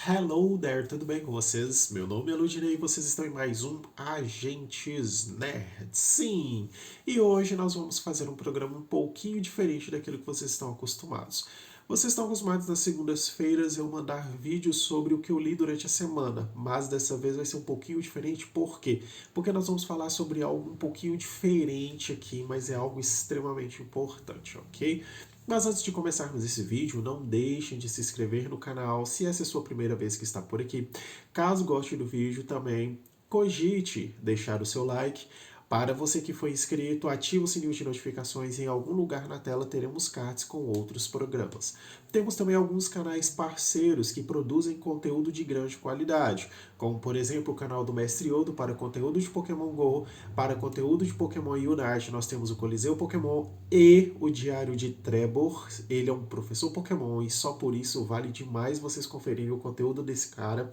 Hello there, tudo bem com vocês? Meu nome é Ludinei e vocês estão em mais um Agentes Nerd. Sim! E hoje nós vamos fazer um programa um pouquinho diferente daquilo que vocês estão acostumados. Vocês estão acostumados nas segundas-feiras eu mandar vídeos sobre o que eu li durante a semana, mas dessa vez vai ser um pouquinho diferente, por quê? Porque nós vamos falar sobre algo um pouquinho diferente aqui, mas é algo extremamente importante, ok? Mas antes de começarmos esse vídeo, não deixem de se inscrever no canal se essa é a sua primeira vez que está por aqui. Caso goste do vídeo também, cogite deixar o seu like. Para você que foi inscrito, ative o sininho de notificações e em algum lugar na tela teremos cards com outros programas. Temos também alguns canais parceiros que produzem conteúdo de grande qualidade, como por exemplo o canal do Mestre Yodo para conteúdo de Pokémon GO, para conteúdo de Pokémon Unite nós temos o Coliseu Pokémon e o Diário de Trevor. Ele é um professor Pokémon e só por isso vale demais vocês conferirem o conteúdo desse cara.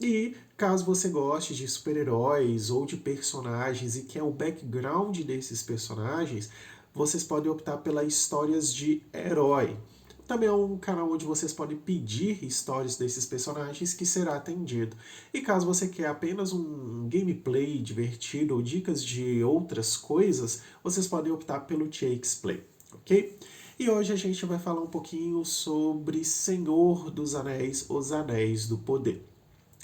E caso você goste de super-heróis ou de personagens e quer o background desses personagens, vocês podem optar pelas histórias de herói. Também é um canal onde vocês podem pedir histórias desses personagens que será atendido. E caso você quer apenas um gameplay divertido ou dicas de outras coisas, vocês podem optar pelo TX Play, ok? E hoje a gente vai falar um pouquinho sobre Senhor dos Anéis, Os Anéis do Poder.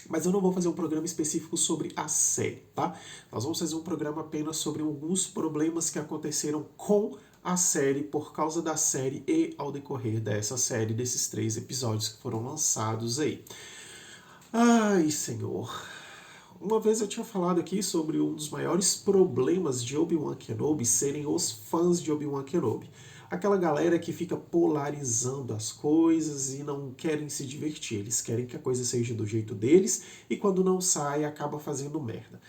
Mas eu não vou fazer um programa específico sobre a série, tá? Nós vamos fazer um programa apenas sobre alguns problemas que aconteceram com a série, por causa da série e ao decorrer dessa série, desses 3 episódios que foram lançados aí. Ai, Senhor. Uma vez eu tinha falado aqui sobre um dos maiores problemas de Obi-Wan Kenobi serem os fãs de Obi-Wan Kenobi. Aquela galera que fica polarizando as coisas e não querem se divertir. Eles querem que a coisa seja do jeito deles e quando não sai acaba fazendo merda.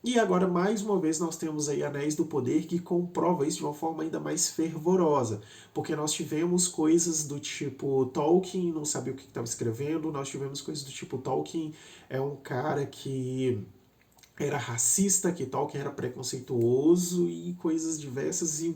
E agora, mais uma vez, nós temos aí Anéis do Poder que comprova isso de uma forma ainda mais fervorosa. Porque nós tivemos coisas do tipo Tolkien não sabia o que estava escrevendo, nós tivemos coisas do tipo Tolkien é um cara que era racista, que Tolkien era preconceituoso e coisas diversas e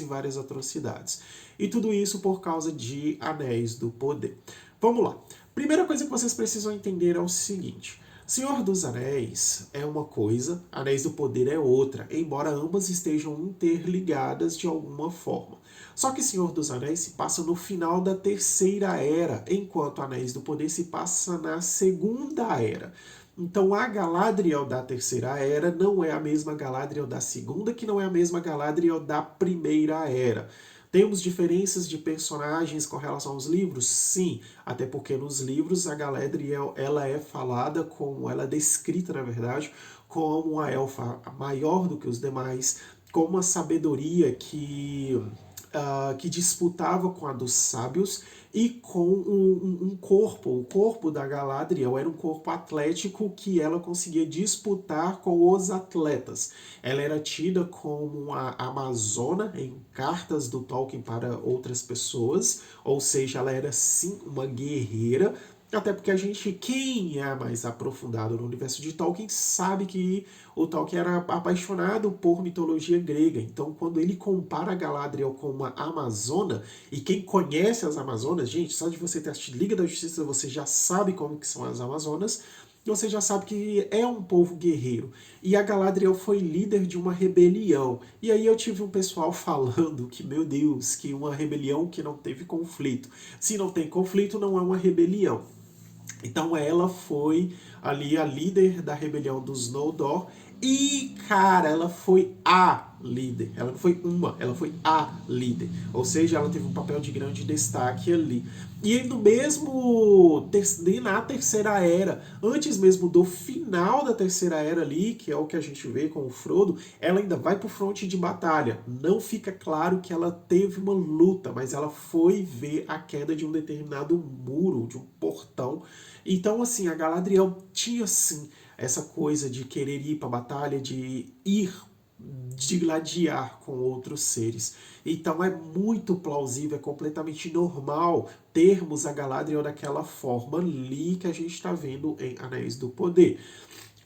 várias atrocidades. E tudo isso por causa de Anéis do Poder. Vamos lá. Primeira coisa que vocês precisam entender é o seguinte. Senhor dos Anéis é uma coisa, Anéis do Poder é outra, embora ambas estejam interligadas de alguma forma. Só que Senhor dos Anéis se passa no final da Terceira Era, enquanto Anéis do Poder se passa na Segunda Era. Então a Galadriel da Terceira Era não é a mesma Galadriel da Segunda, que não é a mesma Galadriel da Primeira Era. Temos diferenças de personagens com relação aos livros? Sim, até porque nos livros a Galadriel ela é falada como, ela é descrita na verdade como uma elfa maior do que os demais, com uma sabedoria que disputava com a dos sábios e com um corpo. O corpo da Galadriel era um corpo atlético que ela conseguia disputar com os atletas. Ela era tida como uma amazona em cartas do Tolkien para outras pessoas, ou seja, ela era sim uma guerreira. Até porque a gente, quem é mais aprofundado no universo de Tolkien, sabe que o Tolkien era apaixonado por mitologia grega. Então, quando ele compara a Galadriel com uma amazona, e quem conhece as amazonas, gente, só de você ter assistido Liga da Justiça, você já sabe como que são as amazonas, você já sabe que é um povo guerreiro. E a Galadriel foi líder de uma rebelião. E aí eu tive um pessoal falando que, meu Deus, que uma rebelião que não teve conflito. Se não tem conflito, não é uma rebelião. Então ela foi ali a líder da rebelião dos Noldor e, cara, ela foi a líder. Ela não foi uma, ela foi a líder. Ou seja, ela teve um papel de grande destaque ali. E no mesmo na Terceira Era, antes mesmo do final da Terceira Era ali, que é o que a gente vê com o Frodo, ela ainda vai pro fronte de batalha. Não fica claro que ela teve uma luta, mas ela foi ver a queda de um determinado muro, de um portão. Então, assim, a Galadriel tinha sim essa coisa de querer ir para a batalha, de ir de gladiar com outros seres. Então é muito plausível, é completamente normal termos a Galadriel daquela forma ali que a gente está vendo em Anéis do Poder.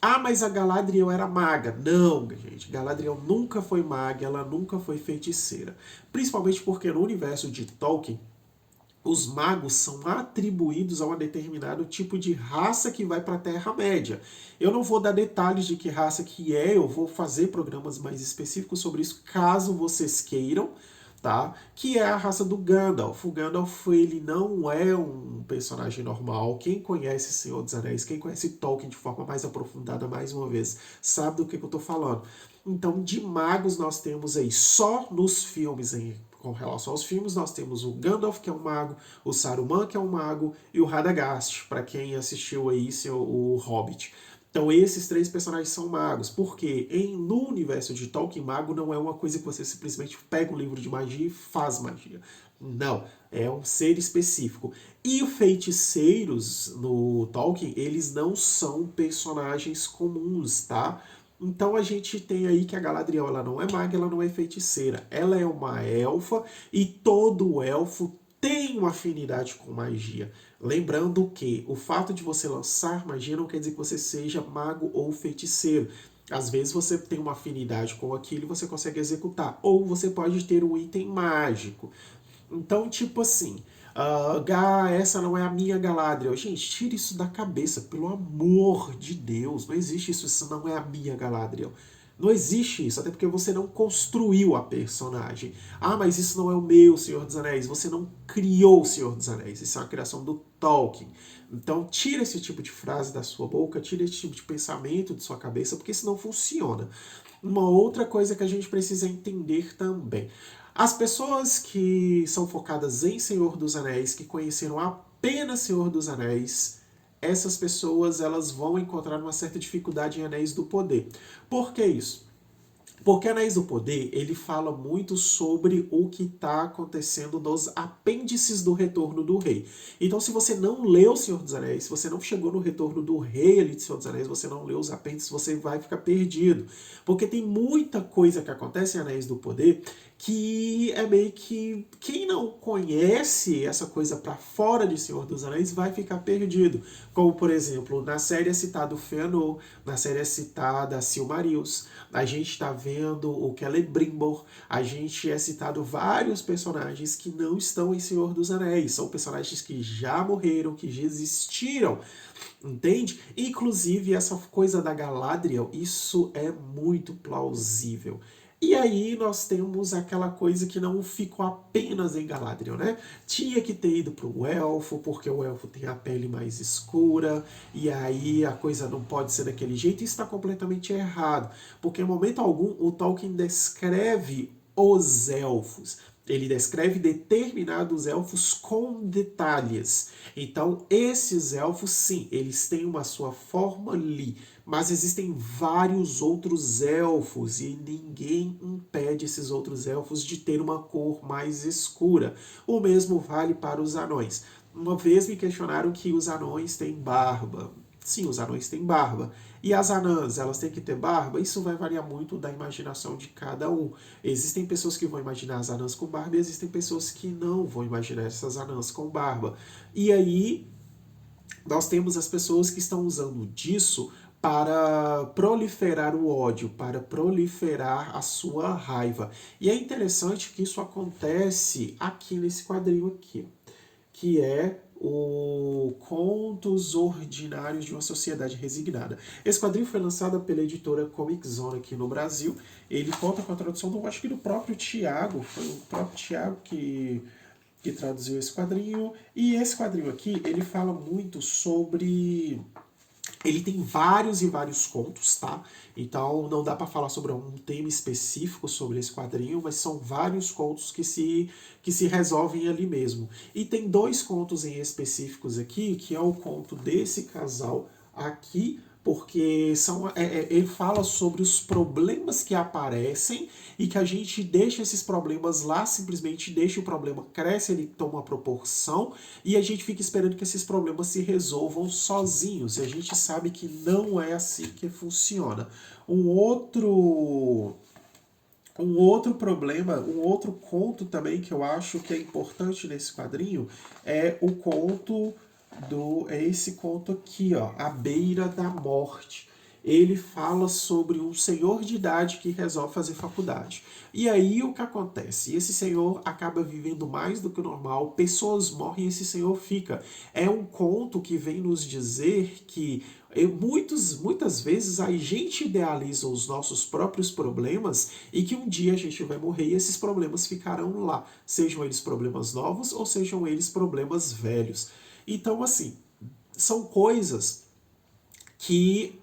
Ah, mas a Galadriel era maga. Não, gente, Galadriel nunca foi maga, ela nunca foi feiticeira. Principalmente porque no universo de Tolkien, os magos são atribuídos a um determinado tipo de raça que vai para a Terra-média. Eu não vou dar detalhes de que raça que é, eu vou fazer programas mais específicos sobre isso, caso vocês queiram, tá? Que é a raça do Gandalf. O Gandalf, ele não é um personagem normal. Quem conhece Senhor dos Anéis, quem conhece Tolkien de forma mais aprofundada, mais uma vez, sabe do que eu estou falando. Então, de magos nós temos aí, só nos filmes, com relação aos filmes, nós temos o Gandalf, que é um mago, o Saruman, que é um mago, e o Radagast, para quem assistiu aí o Hobbit. Então esses três personagens são magos, porque no universo de Tolkien, mago não é uma coisa que você simplesmente pega um livro de magia e faz magia. Não, é um ser específico. E os feiticeiros no Tolkien, eles não são personagens comuns, tá? Então a gente tem aí que a Galadriel, ela não é maga, ela não é feiticeira. Ela é uma elfa e todo elfo tem uma afinidade com magia. Lembrando que o fato de você lançar magia não quer dizer que você seja mago ou feiticeiro. Às vezes você tem uma afinidade com aquilo e você consegue executar. Ou você pode ter um item mágico. Então, tipo assim, essa não é a minha Galadriel. Gente, tira isso da cabeça, pelo amor de Deus. Não existe isso, isso não é a minha Galadriel. Não existe isso, até porque você não construiu a personagem. Ah, mas isso não é o meu Senhor dos Anéis. Você não criou o Senhor dos Anéis. Isso é uma criação do Tolkien. Então, tira esse tipo de frase da sua boca, tira esse tipo de pensamento de sua cabeça, porque isso não funciona. Uma outra coisa que a gente precisa entender também. As pessoas que são focadas em Senhor dos Anéis, que conheceram apenas Senhor dos Anéis, essas pessoas elas vão encontrar uma certa dificuldade em Anéis do Poder. Por que isso? Porque Anéis do Poder, ele fala muito sobre o que está acontecendo nos apêndices do Retorno do Rei. Então, se você não leu O Senhor dos Anéis, se você não chegou no Retorno do Rei ali de Senhor dos Anéis, você não leu os apêndices, você vai ficar perdido. Porque tem muita coisa que acontece em Anéis do Poder que é meio que quem não conhece essa coisa para fora de Senhor dos Anéis vai ficar perdido. Como, por exemplo, na série é citado Fëanor, na série é citada Silmarils, a gente está vendo o Celebrimbor, a gente é citado vários personagens que não estão em Senhor dos Anéis, são personagens que já morreram, que já existiram, entende? Inclusive essa coisa da Galadriel, isso é muito plausível. E aí nós temos aquela coisa que não ficou apenas em Galadriel, né? Tinha que ter ido para o elfo, porque o elfo tem a pele mais escura, e aí a coisa não pode ser daquele jeito, e isso está completamente errado. Porque em momento algum o Tolkien descreve os elfos. Ele descreve determinados elfos com detalhes. Então, esses elfos, sim, eles têm uma sua forma ali, mas existem vários outros elfos e ninguém impede esses outros elfos de ter uma cor mais escura. O mesmo vale para os anões. Uma vez me questionaram que os anões têm barba. Sim, os anões têm barba. E as anãs, elas têm que ter barba? Isso vai variar muito da imaginação de cada um. Existem pessoas que vão imaginar as anãs com barba e existem pessoas que não vão imaginar essas anãs com barba. E aí, nós temos as pessoas que estão usando disso para proliferar o ódio, para proliferar a sua raiva. E é interessante que isso acontece aqui nesse quadrinho aqui, que é o Contos Ordinários de uma Sociedade Resignada. Esse quadrinho foi lançado pela editora Comic Zone aqui no Brasil. Ele conta com a tradução do, acho que do próprio Tiago, foi o próprio Tiago que traduziu esse quadrinho. E esse quadrinho aqui, ele fala muito sobre... Ele tem vários e vários contos, tá? Então não dá para falar sobre um tema específico sobre esse quadrinho, mas são vários contos que se resolvem ali mesmo. E tem dois contos em específicos aqui, que é o conto desse casal aqui, porque ele fala sobre os problemas que aparecem e que a gente deixa esses problemas lá, simplesmente deixa o problema cresce, ele toma uma proporção e a gente fica esperando que esses problemas se resolvam sozinhos. E a gente sabe que não é assim que funciona. Um outro problema, um outro conto também que eu acho que é importante nesse quadrinho é o conto é esse conto aqui, ó, A Beira da Morte. ele fala sobre um senhor de idade que resolve fazer faculdade. E aí o que acontece? Esse senhor acaba vivendo mais do que o normal, pessoas morrem e esse senhor fica. É um conto que vem nos dizer que muitas vezes a gente idealiza os nossos próprios problemas e que um dia a gente vai morrer e esses problemas ficarão lá, sejam eles problemas novos ou sejam eles problemas velhos. Então, assim, são coisas que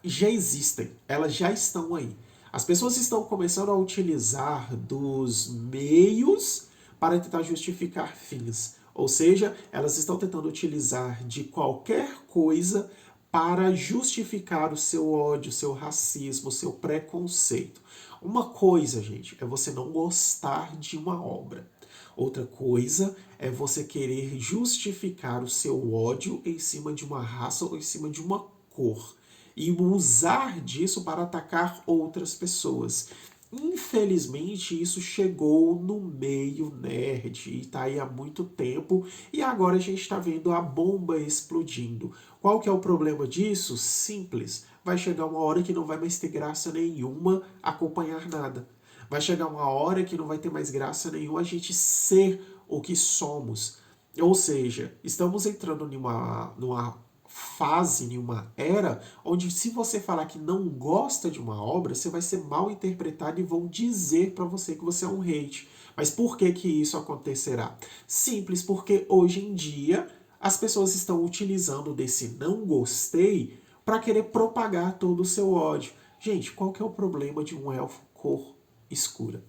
já existem, elas já estão aí. As pessoas estão começando a utilizar dos meios para tentar justificar fins. Ou seja, elas estão tentando utilizar de qualquer coisa para justificar o seu ódio, o seu racismo, o seu preconceito. Uma coisa, gente, é você não gostar de uma obra. Outra coisa é você querer justificar o seu ódio em cima de uma raça ou em cima de uma cor e usar disso para atacar outras pessoas. Infelizmente, isso chegou no meio nerd e está aí há muito tempo e agora a gente está vendo a bomba explodindo. Qual que é o problema disso? Simples. Vai chegar uma hora que não vai mais ter graça nenhuma acompanhar nada. Vai chegar uma hora que não vai ter mais graça nenhuma a gente ser o que somos. Ou seja, estamos entrando numa fase, em uma era, onde se você falar que não gosta de uma obra, você vai ser mal interpretado e vão dizer para você que você é um hate. Mas por que que isso acontecerá? Simples, porque hoje em dia as pessoas estão utilizando desse não gostei para querer propagar todo o seu ódio. Gente, qual que é o problema de um elfo cor escura?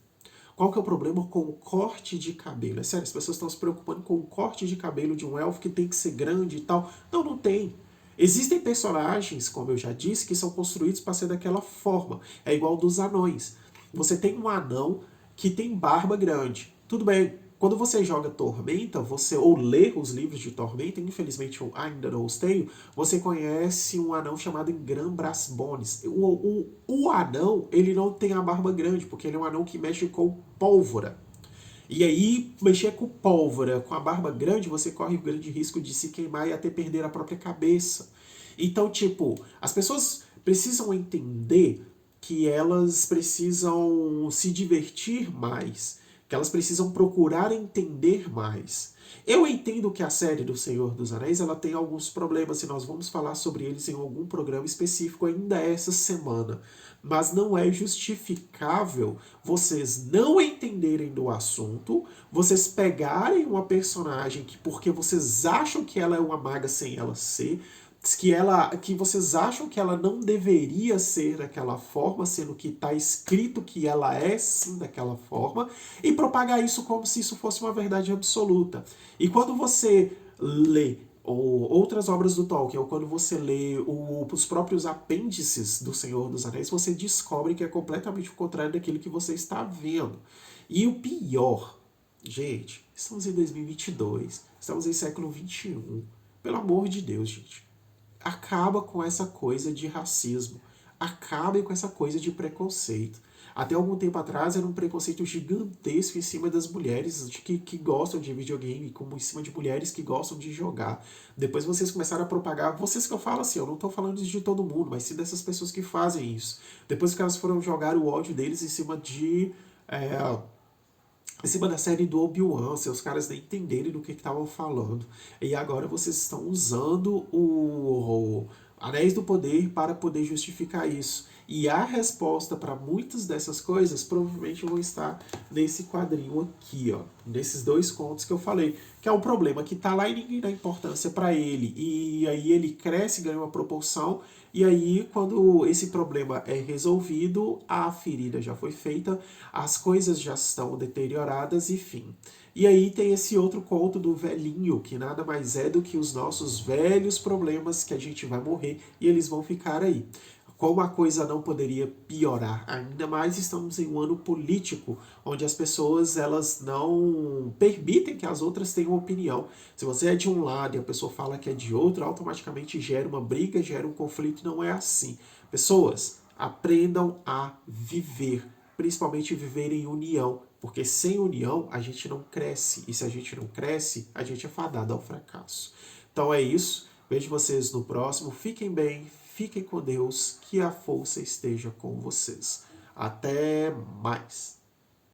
Qual que é o problema com o corte de cabelo? É sério, as pessoas estão se preocupando com o corte de cabelo de um elfo que tem que ser grande e tal. Não, não tem. Existem personagens, como eu já disse, que são construídos para ser daquela forma. É igual dos anões. Você tem um anão que tem barba grande. Tudo bem. Quando você joga Tormenta, você ou lê os livros de Tormenta, infelizmente eu ainda não os tenho, você conhece um anão chamado Ingram-Bras Bones. O anão, ele não tem a barba grande, porque ele é um anão que mexe com pólvora. E aí, mexer com pólvora, com a barba grande, você corre o grande risco de se queimar e até perder a própria cabeça. Então, tipo, as pessoas precisam entender que elas precisam se divertir mais, que elas precisam procurar entender mais. Eu entendo que a série do Senhor dos Anéis ela tem alguns problemas e nós vamos falar sobre eles em algum programa específico ainda essa semana. Mas não é justificável vocês não entenderem do assunto, vocês pegarem uma personagem que porque vocês acham que ela é uma maga sem ela ser, que vocês acham que ela não deveria ser daquela forma, sendo que está escrito que ela é sim daquela forma, e propagar isso como se isso fosse uma verdade absoluta. E quando você lê outras obras do Tolkien, ou quando você lê os próprios apêndices do Senhor dos Anéis, você descobre que é completamente o contrário daquilo que você está vendo. E o pior, gente, estamos em 2022, estamos em século 21. Pelo amor de Deus, gente. Acaba com essa coisa de racismo. Acabe com essa coisa de preconceito. Até algum tempo atrás era um preconceito gigantesco em cima das mulheres que gostam de videogame, como em cima de mulheres que gostam de jogar. Depois vocês começaram a propagar, vocês que eu falo assim, eu não estou falando isso de todo mundo, mas sim dessas pessoas que fazem isso. Depois que elas foram jogar o ódio deles em cima em cima da série do Obi-Wan, os caras nem entenderem do que estavam falando. E agora vocês estão usando o Anéis do Poder para poder justificar isso. E a resposta para muitas dessas coisas provavelmente vão estar nesse quadrinho aqui, ó, nesses dois contos que eu falei, que é um problema que está lá e ninguém dá importância para ele. E aí ele cresce, ganha uma proporção, e aí quando esse problema é resolvido, a ferida já foi feita, as coisas já estão deterioradas e fim. E aí tem esse outro conto do velhinho, que nada mais é do que os nossos velhos problemas que a gente vai morrer e eles vão ficar aí. Como a coisa não poderia piorar ainda mais, estamos em um ano político, onde as pessoas elas não permitem que as outras tenham opinião. Se você é de um lado e a pessoa fala que é de outro, automaticamente gera uma briga, gera um conflito, e não é assim. Pessoas, aprendam a viver, principalmente viver em união, porque sem união a gente não cresce, e se a gente não cresce, a gente é fadado ao fracasso. Então é isso, vejo vocês no próximo, fiquem bem, fiquem com Deus, que a força esteja com vocês. Até mais!